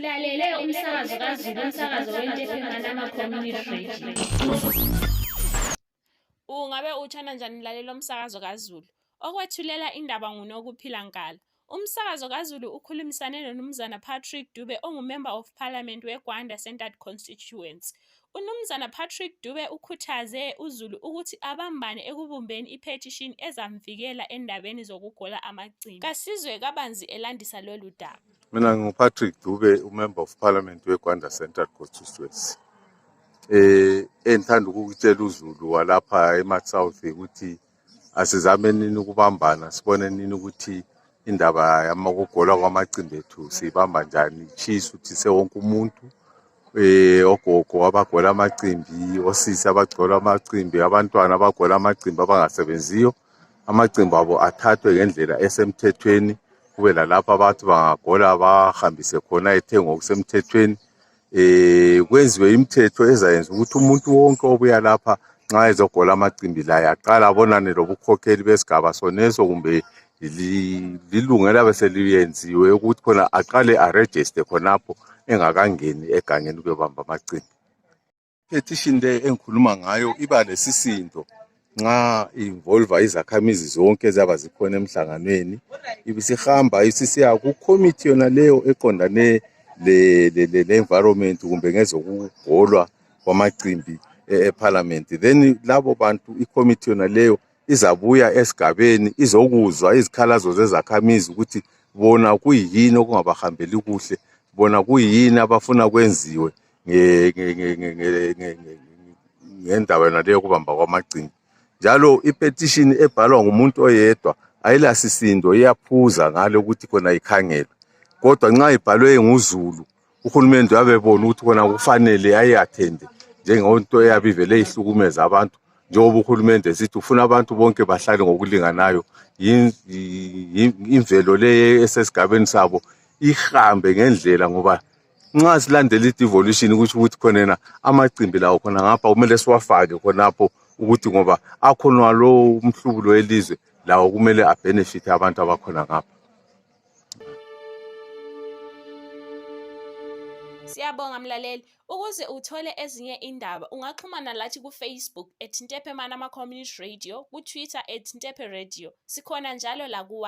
Ulalele umsakazo kaZulu, umsakazo weNtepe-Manama Community Radio. Ungabe uthanda njani lalela umsakazo kaZulu? Okwethulela indaba nguNokuphila Nkala. Umsakazo kaZulu ukhulumisane noMnumzana uPatrick Dube ongu-Member of Parliament weGwanda Centered Constituency. UMnumzana Patrick Dube ukhuthaze uZulu ukuthi abambane ekubumbeni ipetition ezamvikela endabeni zokugola amacimbi. Kasizwe kabanzi elandisa lolu daba. Mina nguPatrick Dube, uMember of Parliament weGwanda Centered Constituency. Engithanda ukutshela uZulu walapha eMatsouth ukuthi asizame nini ukubambana, sibone nini ukuthi indaba yamakugolwa kwamacimbi ethu sibamba njani. Chisa ukuthi sewonke umuntu ogogo abagola amacimbi, osisi abagola amacimbi, abantwana abagola amacimbi abangasebenziyo, amacimbi abo athathwe ngendlela esemthethweni. Kube lalapha abantu bangagola bahambise khona ethengo okusemthethweni. Kwenziwe imithetho ezayenza ukuthi umuntu wonke obuya lapha nxa ezogola amacimbi la aqala abonane lobukhokheli besigaba soneso kumbe lilungela beseliyenziwe ukuthi khona aqale aregister khonapho engakangeni egangeni ukuyobamba amacimbi. Petition le engikhuluma ngayo iba lesisindo nxa involve izakhamizi zonke ezaba zikhona emhlanganweni, ibisihamba isisiya ku committee yona leyo eqondane le environment kumbe ngezokugolwa kwamacimbi eParliament. Then labo bantu icommittee yona leyo izabuya esigabeni izokuzwa izikhalazo zezakhamizi ukuthi bona kuyini okungabahambeli kuhle, bona kuyini abafuna kwenziwe ngendaba yona leyo kubamba kwamacimbi. Njalo ipetition ebhalwa ngumuntu oyedwa ayilasisindo, iyaphuza ngale ukuthi khona ikhangelwe. Kodwa nxa ibhalwe nguZulu, uhulumende uyabebona ukuthi khona kufanele ayiattende njengonto eyabivele ihlukumeza abantu. Njengoba uhulumende sithi ufuna abantu bonke bahlale ngokulinganayo, imvelo le esesigabeni sabo ihambe ngendlela, ngoba nxa silandela i-devolution ukuthi khona amacimbi lawo khona ngapha kumele siwafake khonapho ukuthi ngoba akhona lo umhlubulo welizwe lawo kumele abenefit abantu abakhona ngapha. Siyabonga mlaleli. Ukuze uthole ezinye indaba ungaxhumana lathi ku-Facebook @Ntepe-Manama Community Radio, ku-Twitter @Ntepe Radio. Sikhona njalo la ku